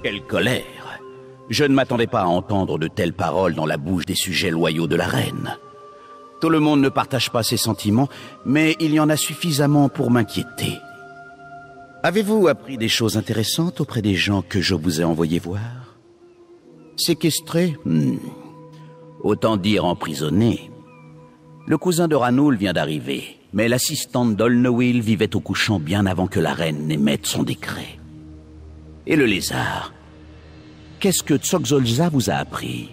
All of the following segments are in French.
Quelle colère! Je ne m'attendais pas à entendre de telles paroles dans la bouche des sujets loyaux de la reine. Tout le monde ne partage pas ses sentiments, mais il y en a suffisamment pour m'inquiéter. Avez-vous appris des choses intéressantes auprès des gens que je vous ai envoyés voir? Séquestrés? Autant dire emprisonnés. Le cousin de Ranoul vient d'arriver, mais l'assistante d'Olnewil vivait au couchant bien avant que la reine n'émette son décret. Et le lézard? Qu'est-ce que Tsogzolza vous a appris?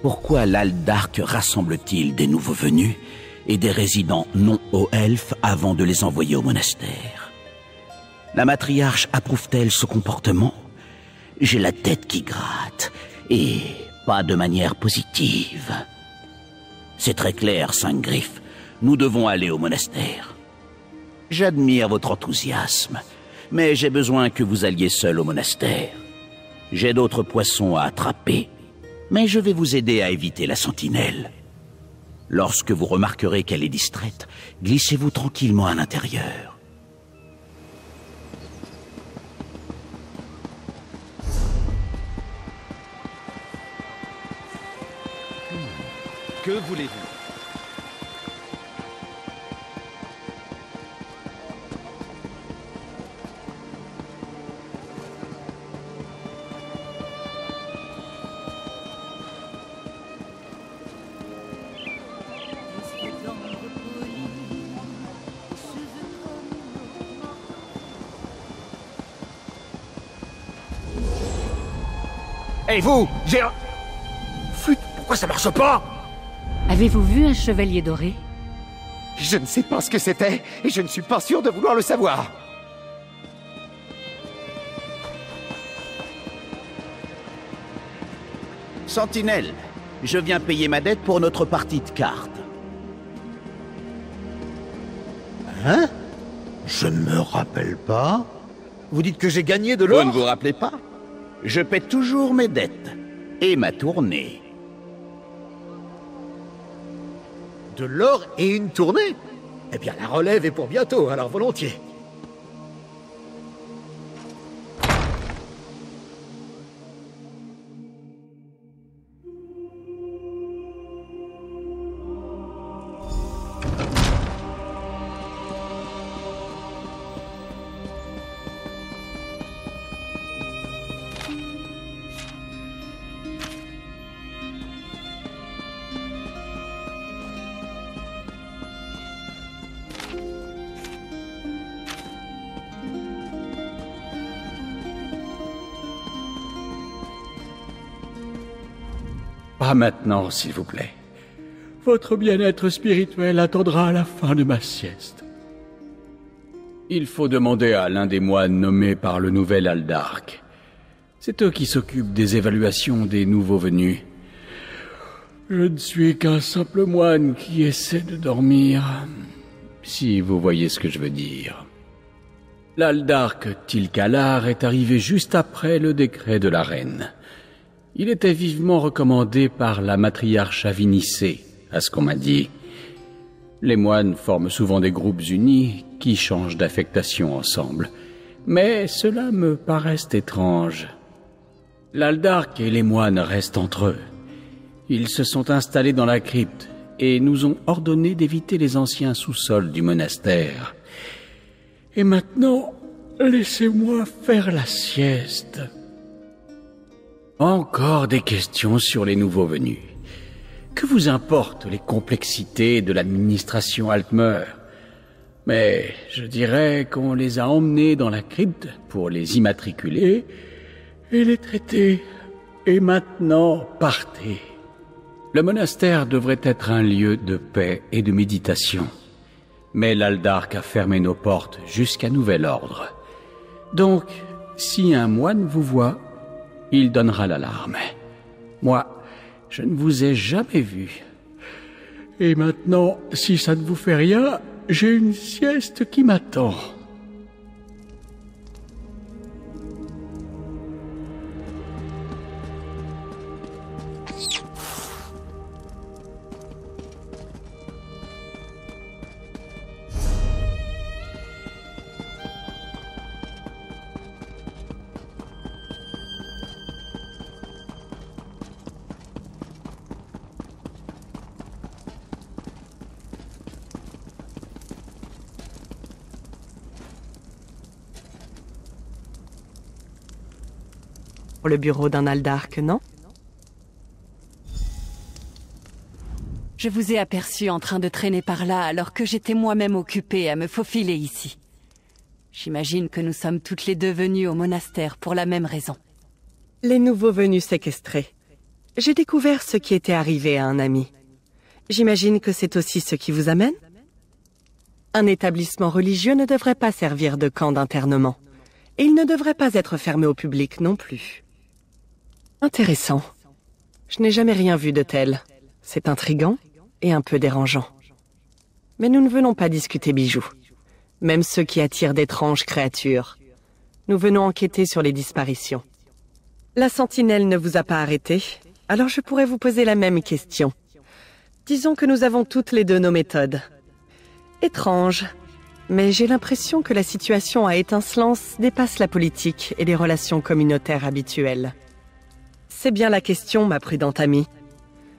Pourquoi l'Aldark rassemble-t-il des nouveaux venus et des résidents non hauts-elfes avant de les envoyer au monastère? La matriarche approuve-t-elle ce comportement? J'ai la tête qui gratte, et pas de manière positive. C'est très clair, Saint-Griff, nous devons aller au monastère. J'admire votre enthousiasme, mais j'ai besoin que vous alliez seul au monastère. J'ai d'autres poissons à attraper, mais je vais vous aider à éviter la sentinelle. Lorsque vous remarquerez qu'elle est distraite, glissez-vous tranquillement à l'intérieur. Que voulez-vous? Hey vous, j'ai un... Flûte, pourquoi ça marche pas? Avez-vous vu un chevalier doré? Je ne sais pas ce que c'était, et je ne suis pas sûr de vouloir le savoir. Sentinelle, je viens payer ma dette pour notre partie de cartes. Hein? Je ne me rappelle pas. Vous dites que j'ai gagné de l'or? Vous ne vous rappelez pas? Je paie toujours mes dettes. Et ma tournée. De l'or et une tournée? Eh bien, la relève est pour bientôt, alors volontiers. Pas maintenant, s'il vous plaît. Votre bien-être spirituel attendra la fin de ma sieste. Il faut demander à l'un des moines nommés par le nouvel Aldark. C'est eux qui s'occupent des évaluations des nouveaux venus. Je ne suis qu'un simple moine qui essaie de dormir, si vous voyez ce que je veux dire. L'Aldark Tilkalar est arrivé juste après le décret de la reine. Il était vivement recommandé par la matriarche Avinicée, à ce qu'on m'a dit. Les moines forment souvent des groupes unis qui changent d'affectation ensemble. Mais cela me paraît étrange. L'Aldark et les moines restent entre eux. Ils se sont installés dans la crypte et nous ont ordonné d'éviter les anciens sous-sols du monastère. Et maintenant, laissez-moi faire la sieste. Encore des questions sur les nouveaux venus. Que vous importent les complexités de l'administration Altmer? Mais je dirais qu'on les a emmenés dans la crypte pour les immatriculer et les traiter. Et maintenant, partez. Le monastère devrait être un lieu de paix et de méditation. Mais l'Aldark a fermé nos portes jusqu'à nouvel ordre. Donc, si un moine vous voit, il donnera l'alarme. Moi, je ne vous ai jamais vu. Et maintenant, si ça ne vous fait rien, j'ai une sieste qui m'attend. pour le bureau d'un Aldarque, non? Je vous ai aperçu en train de traîner par là alors que j'étais moi-même occupée à me faufiler ici. J'imagine que nous sommes toutes les deux venues au monastère pour la même raison. Les nouveaux venus séquestrés. J'ai découvert ce qui était arrivé à un ami. J'imagine que c'est aussi ce qui vous amène? Un établissement religieux ne devrait pas servir de camp d'internement. Et il ne devrait pas être fermé au public non plus. Intéressant. Je n'ai jamais rien vu de tel. C'est intriguant et un peu dérangeant. Mais nous ne venons pas discuter bijoux. Même ceux qui attirent d'étranges créatures. Nous venons enquêter sur les disparitions. La sentinelle ne vous a pas arrêté, alors je pourrais vous poser la même question. Disons que nous avons toutes les deux nos méthodes. Étrange, mais j'ai l'impression que la situation à Étincelance dépasse la politique et les relations communautaires habituelles. C'est bien la question, ma prudente amie.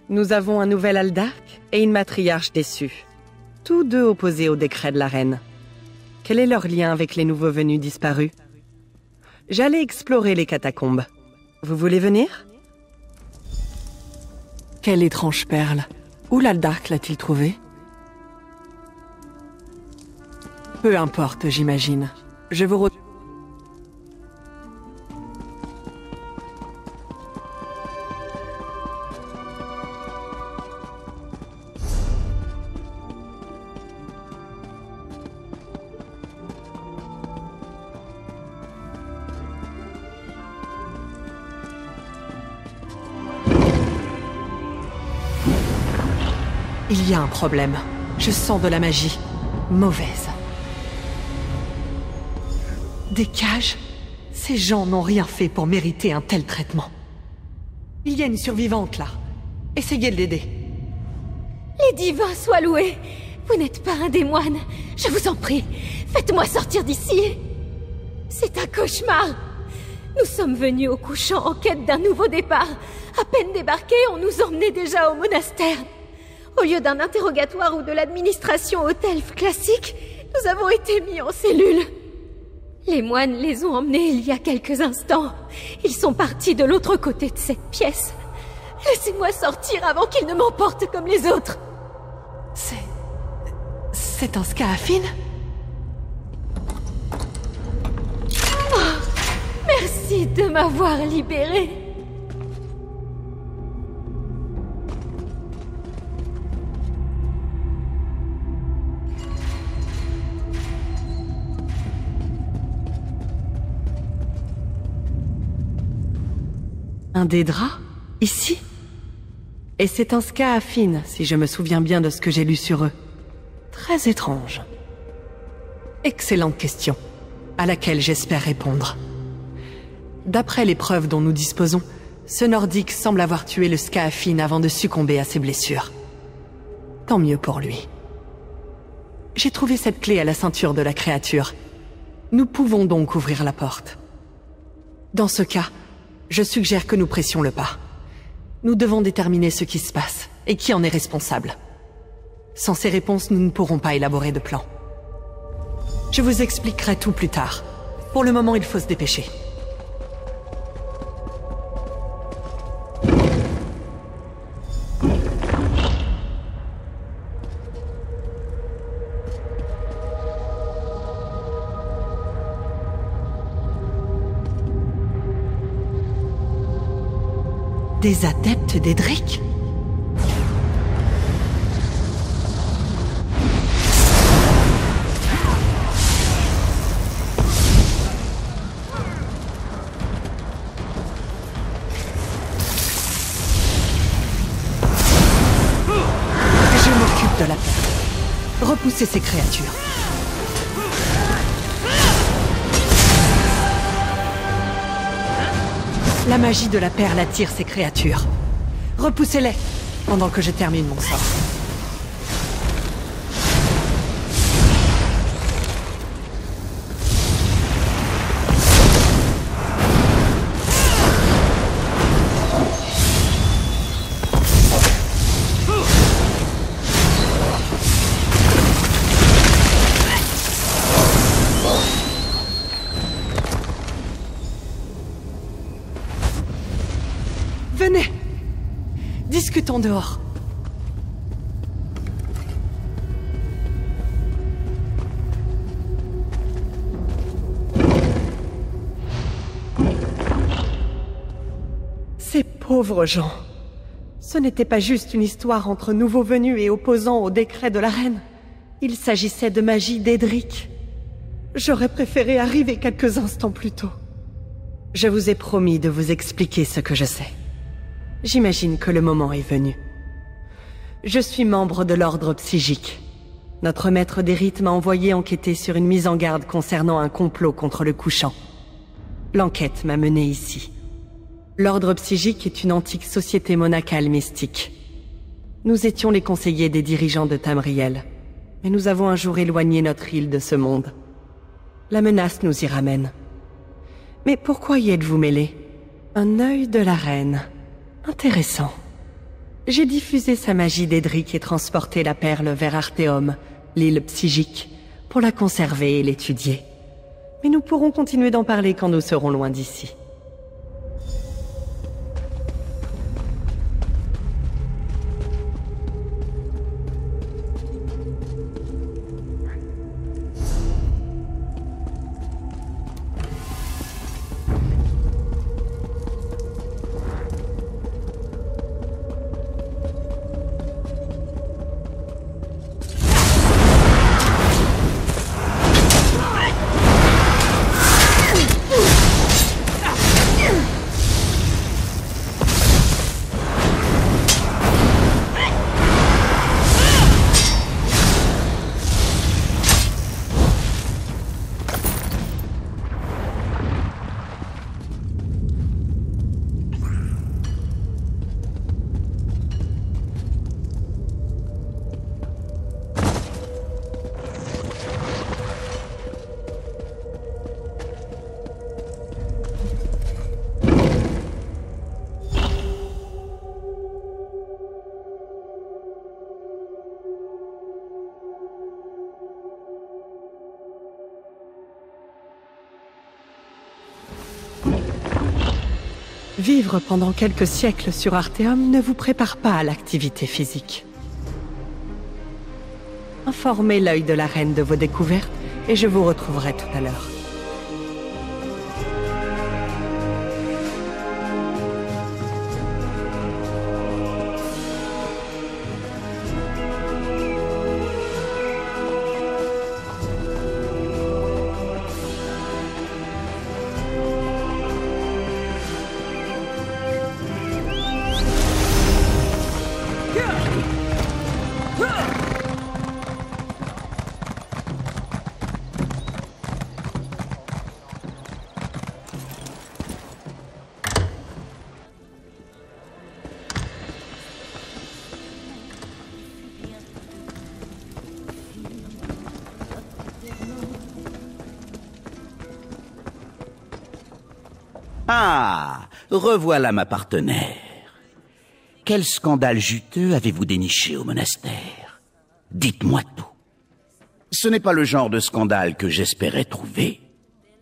Nous avons un nouvel Aldarque et une matriarche déçue. Tous deux opposés au décret de la reine. Quel est leur lien avec les nouveaux venus disparus? J'allais explorer les catacombes. Vous voulez venir? Quelle étrange perle. Où l'Aldarque l'a-t-il trouvée? Peu importe, j'imagine. Je vous retrouve. Il y a un problème. Je sens de la magie. Mauvaise. Des cages? Ces gens n'ont rien fait pour mériter un tel traitement. Il y a une survivante là. Essayez de l'aider. Les divins soient loués. Vous n'êtes pas un des moines. Je vous en prie, faites-moi sortir d'ici. C'est un cauchemar. Nous sommes venus au couchant en quête d'un nouveau départ. À peine débarqués, on nous emmenait déjà au monastère. Au lieu d'un interrogatoire ou de l'administration haute-elfe classique, nous avons été mis en cellule. Les moines les ont emmenés il y a quelques instants. Ils sont partis de l'autre côté de cette pièce. Laissez-moi sortir avant qu'ils ne m'emportent comme les autres. C'est un Scaafin? Oh, merci de m'avoir libérée. Un des draps? Ici? Et c'est un Scaafin, si je me souviens bien de ce que j'ai lu sur eux. Très étrange. Excellente question, à laquelle j'espère répondre. D'après les preuves dont nous disposons, ce Nordique semble avoir tué le Scaafin avant de succomber à ses blessures. Tant mieux pour lui. J'ai trouvé cette clé à la ceinture de la créature. Nous pouvons donc ouvrir la porte. Dans ce cas, je suggère que nous pressions le pas. Nous devons déterminer ce qui se passe et qui en est responsable. Sans ces réponses, nous ne pourrons pas élaborer de plan. Je vous expliquerai tout plus tard. Pour le moment, il faut se dépêcher. Des adeptes d'Edric? Je m'occupe de la perle. Repoussez ces créatures. La magie de la perle attire ces créatures. Repoussez-les, pendant que je termine mon sort. Venez. Discutons dehors. Ces pauvres gens. Ce n'était pas juste une histoire entre nouveaux venus et opposants au décret de la reine. Il s'agissait de magie d'Edric. J'aurais préféré arriver quelques instants plus tôt. Je vous ai promis de vous expliquer ce que je sais. J'imagine que le moment est venu. Je suis membre de l'ordre psychique. Notre maître des rites m'a envoyé enquêter sur une mise en garde concernant un complot contre le couchant. L'enquête m'a mené ici. L'ordre psychique est une antique société monacale mystique. Nous étions les conseillers des dirigeants de Tamriel, mais nous avons un jour éloigné notre île de ce monde. La menace nous y ramène. Mais pourquoi y êtes-vous mêlés? Un œil de la reine. Intéressant. J'ai diffusé sa magie d'Edric et transporté la perle vers Arthéum, l'île psychique, pour la conserver et l'étudier. Mais nous pourrons continuer d'en parler quand nous serons loin d'ici. Vivre pendant quelques siècles sur Arthéum ne vous prépare pas à l'activité physique. Informez l'œil de la reine de vos découvertes et je vous retrouverai tout à l'heure. Ah, revoilà ma partenaire. Quel scandale juteux avez-vous déniché au monastère? Dites-moi tout. Ce n'est pas le genre de scandale que j'espérais trouver.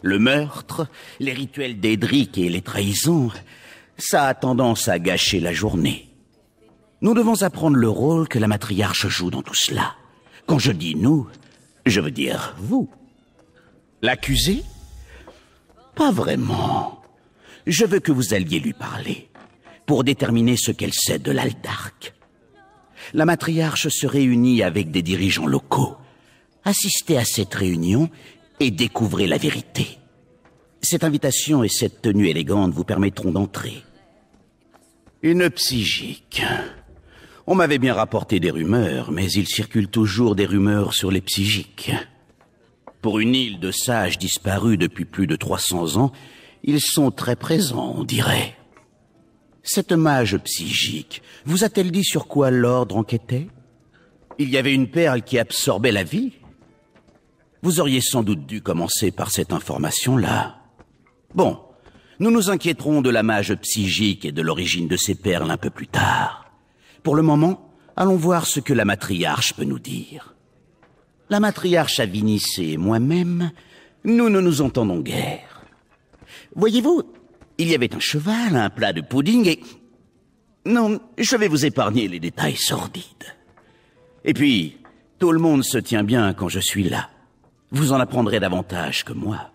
Le meurtre, les rituels d'Edric et les trahisons, ça a tendance à gâcher la journée. Nous devons apprendre le rôle que la matriarche joue dans tout cela. Quand je dis nous, je veux dire vous. L'accuser? Pas vraiment. Je veux que vous alliez lui parler, pour déterminer ce qu'elle sait de l'Aldark. La matriarche se réunit avec des dirigeants locaux. Assistez à cette réunion et découvrez la vérité. Cette invitation et cette tenue élégante vous permettront d'entrer. Une psychique. On m'avait bien rapporté des rumeurs, mais il circule toujours des rumeurs sur les psychiques. Pour une île de sages disparus depuis plus de 300 ans, ils sont très présents, on dirait. Cette mage psychique vous a-t-elle dit sur quoi l'ordre enquêtait? Il y avait une perle qui absorbait la vie? Vous auriez sans doute dû commencer par cette information-là. Bon, nous nous inquiéterons de la mage psychique et de l'origine de ces perles un peu plus tard. Pour le moment, allons voir ce que la matriarche peut nous dire. La matriarche Avinice et moi-même, nous ne nous entendons guère. Voyez-vous, il y avait un cheval, un plat de pudding et... Non, je vais vous épargner les détails sordides. Et puis, tout le monde se tient bien quand je suis là. Vous en apprendrez davantage que moi.